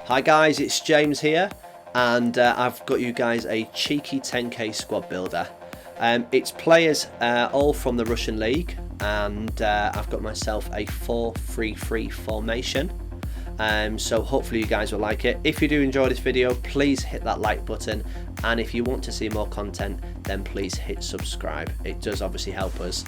Hi guys, it's James here, and I've got you guys a cheeky 10k squad builder. It's players all from the Russian League, and I've got myself a 4-3-3 formation. So hopefully you guys will like it. If you do enjoy this video, please hit that like button, and if you want to see more content, then please hit subscribe. It does obviously help us.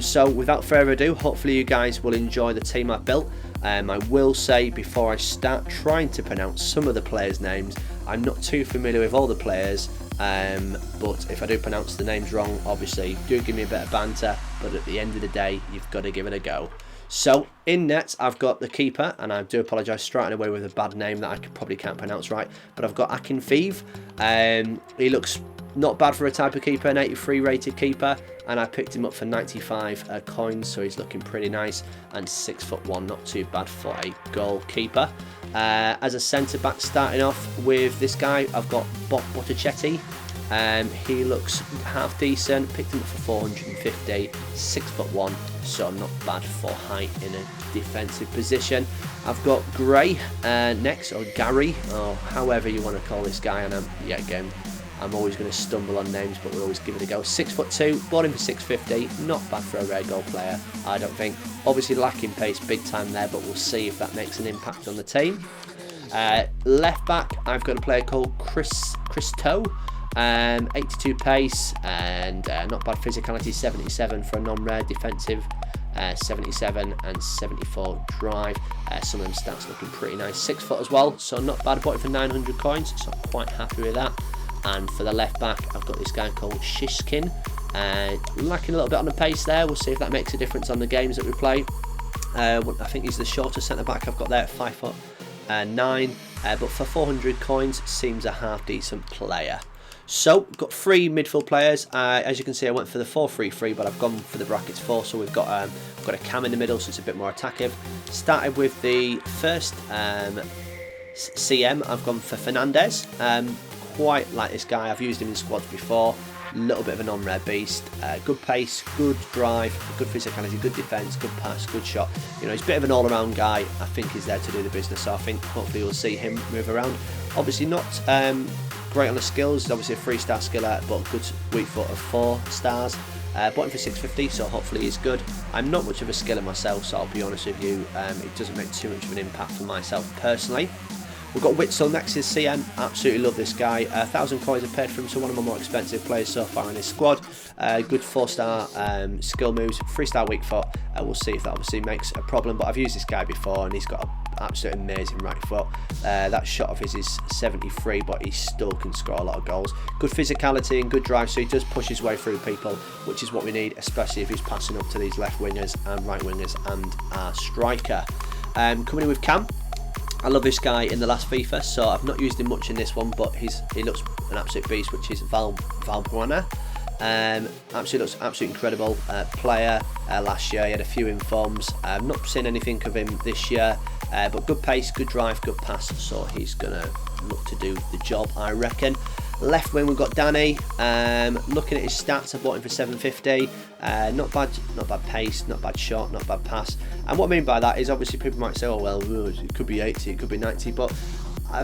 So without further ado, hopefully you guys will enjoy the team I've built. I will say before I start trying to pronounce some of the players' names, I'm not too familiar with all the players, but if I do pronounce the names wrong, obviously do give me a bit of banter, but at the end of the day, you've got to give it a go. So in net, I've got the keeper, and I do apologise starting away with a bad name that I probably can't pronounce right, but I've got Fifa15. He looks not bad for a type of keeper, an 83 rated keeper, and I picked him up for 95 coins, so he's looking pretty nice, and 6'1", not too bad for a goalkeeper. As a centre back, starting off with this guy, I've got Botticetti. He looks half decent, picked him up for 450, 6'1", so not bad for height in a defensive position. I've got Gray next, or Gary, or however you want to call this guy, and I'm always going to stumble on names, but we'll always give it a go. 6'2", bought him for 650, not bad for a rare goal player, I don't think. Obviously lacking pace big time there, but we'll see if that makes an impact on the team. Left back, I've got a player called Christo. 82 pace and not bad physicality, 77 for a non-rare, defensive 77 and 74 drive. Some of them stats looking pretty nice. 6 foot as well, so not bad. Bought it for 900 coins, so I'm quite happy with that. And for the left back, I've got this guy called Shishkin. Lacking a little bit on the pace there. We'll see if that makes a difference on the games that we play. I think he's the shortest centre back I've got there at 5'9", but for 400 coins, seems a half decent player. So, got 3 midfield players. As you can see, I went for the 4-3-3, but I've gone for the brackets 4. So we've got a Cam in the middle, so it's a bit more attacking. Started with the first CM. I've gone for Fernandez. Quite like this guy. I've used him in squads before. A little bit of a non-rare beast. Good pace, good drive, good physicality, good defence, good pass, good shot. You know, he's a bit of an all-around guy. I think he's there to do the business. So I think hopefully you'll see him move around. Obviously not great on the skills. He's obviously a 3-star skiller, but a good weak foot of 4 stars. Bought him for 650, so hopefully he's good. I'm not much of a skiller myself, so I'll be honest with you, it doesn't make too much of an impact for myself personally. We've got Witzel next is CM. Absolutely love this guy. 1,000 coins I've paid for him, so one of my more expensive players so far in this squad. Good 4-star skill moves, 3-star weak foot. We'll see if that obviously makes a problem, but I've used this guy before, and he's got an absolutely amazing right foot. That shot of his is 73, but he still can score a lot of goals. Good physicality and good drive, so he does push his way through people, which is what we need, especially if he's passing up to these left wingers and right wingers and our striker. Coming in with Cam. I love this guy in the last FIFA, so I've not used him much in this one, but he looks an absolute beast, which is Valbuena. Absolutely looks absolutely incredible player. Last year he had a few informs. I've not seen anything of him this year, but good pace, good drive, good pass, so he's gonna look to do the job, I reckon. Left wing we've got Danny. Looking at his stats, I bought him for 750. Not bad pace, not bad shot, not bad pass. And what I mean by that is obviously people might say, oh well, it could be 80, it could be 90, but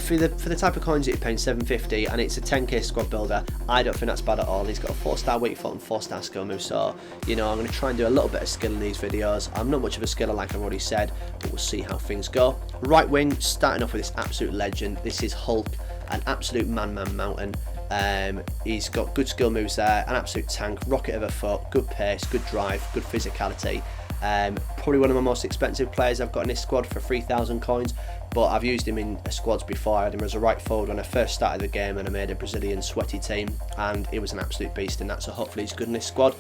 for the type of coins that you're paying 750 and it's a 10k squad builder, I don't think that's bad at all. He's got a 4-star weak foot and 4-star skill move, so you know I'm going to try and do a little bit of skill in these videos. I'm not much of a skiller like I've already said, but we'll see how things go. Right wing, starting off with this absolute legend. This is Hulk, an absolute man mountain. He's got good skill moves there, an absolute tank, rocket of a foot, good pace, good drive, good physicality. Probably one of my most expensive players I've got in this squad for 3,000 coins, but I've used him in squads before. I had him as a right forward when I first started the game, and I made a Brazilian sweaty team, and he was an absolute beast in that, so hopefully he's good in this squad.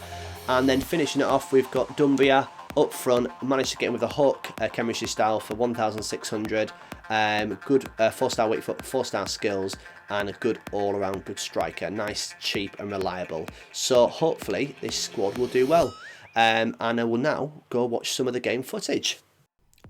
And then finishing it off, we've got Dumbia up front. Managed to get him with a hook, chemistry style for 1,600. Good 4-star weak foot, 4-star skills, and a good all-around good striker. Nice, cheap and reliable. So hopefully this squad will do well. And I will now go watch some of the game footage.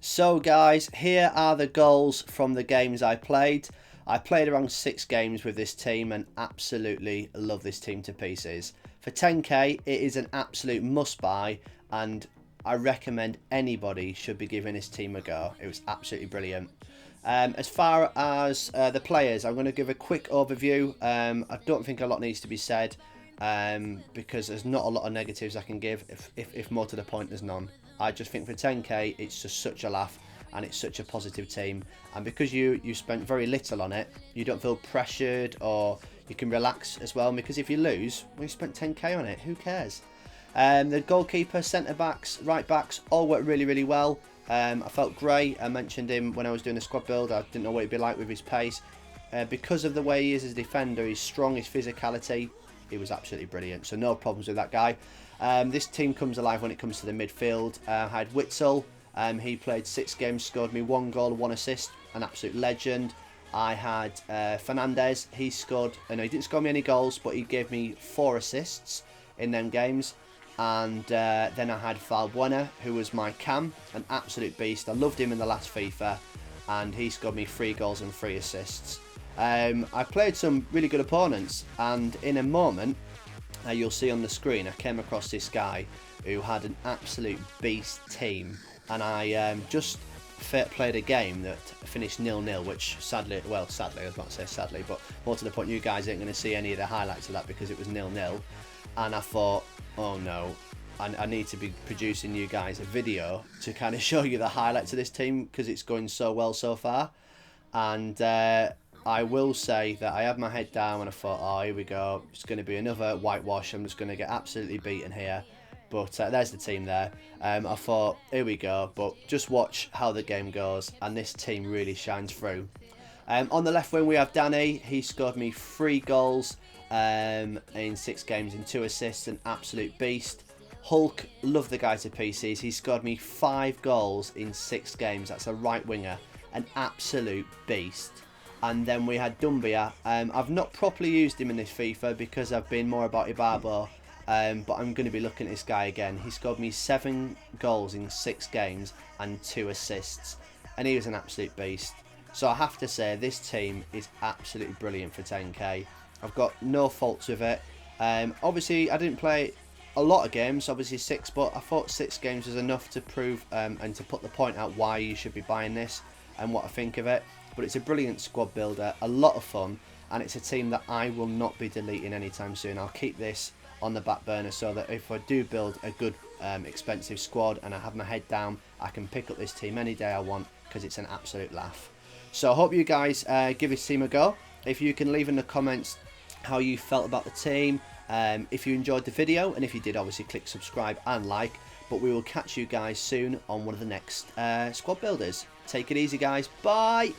So guys, here are the goals from the games I played. I played around 6 games with this team and absolutely love this team to pieces. For 10k, it is an absolute must buy, and I recommend anybody should be giving this team a go. It was absolutely brilliant. As far as the players, I'm going to give a quick overview. I don't think a lot needs to be said because there's not a lot of negatives I can give. If more to the point, there's none. I just think for 10k, it's just such a laugh and it's such a positive team. And because you spent very little on it, you don't feel pressured, or you can relax as well. Because if you lose, well, you spent 10k on it. Who cares? The goalkeeper, centre backs, right backs all worked really, really well. I felt great. I mentioned him when I was doing the squad build. I didn't know what he'd be like with his pace. Because of the way he is as a defender, he's strong, his physicality, he was absolutely brilliant. So no problems with that guy. This team comes alive when it comes to the midfield. I had Witzel. He played 6 games, scored me 1 goal, 1 assist, an absolute legend. I had Fernandez. He scored, he didn't score me any goals, but he gave me 4 assists in them games. And then I had Valbuena, who was my cam, an absolute beast. I loved him in the last FIFA, and he scored me 3 goals and 3 assists. I played some really good opponents, and in a moment, you'll see on the screen, I came across this guy who had an absolute beast team, and I just played a game that finished 0-0, which sadly, I was about to say sadly, but more to the point, you guys ain't going to see any of the highlights of that because it was 0-0. And I thought, oh no, I need to be producing you guys a video to kind of show you the highlights of this team because it's going so well so far. And I will say that I had my head down and I thought, oh, here we go, it's going to be another whitewash, I'm just going to get absolutely beaten here. But there's the team there. I thought, here we go, but just watch how the game goes, and this team really shines through. On the left wing we have Danny. He scored me 3 goals in 6 games and 2 assists, an absolute beast. Hulk, love the guy to pieces. He scored me 5 goals in 6 games. That's a right winger, an absolute beast. And then we had Dumbia. I've not properly used him in this FIFA because I've been more about Ibarbo, but I'm going to be looking at this guy again. He scored me 7 goals in 6 games and 2 assists, and he was an absolute beast. So I have to say, this team is absolutely brilliant for 10k. I've got no faults with it. Obviously, I didn't play a lot of games, obviously 6, but I thought 6 games was enough to prove and to put the point out why you should be buying this and what I think of it. But it's a brilliant squad builder, a lot of fun, and it's a team that I will not be deleting anytime soon. I'll keep this on the back burner so that if I do build a good expensive squad and I have my head down, I can pick up this team any day I want because it's an absolute laugh. So I hope you guys give this team a go. If you can leave in the comments how you felt about the team, if you enjoyed the video, and if you did, obviously click subscribe and like. But we will catch you guys soon on one of the next squad builders. Take it easy, guys. Bye.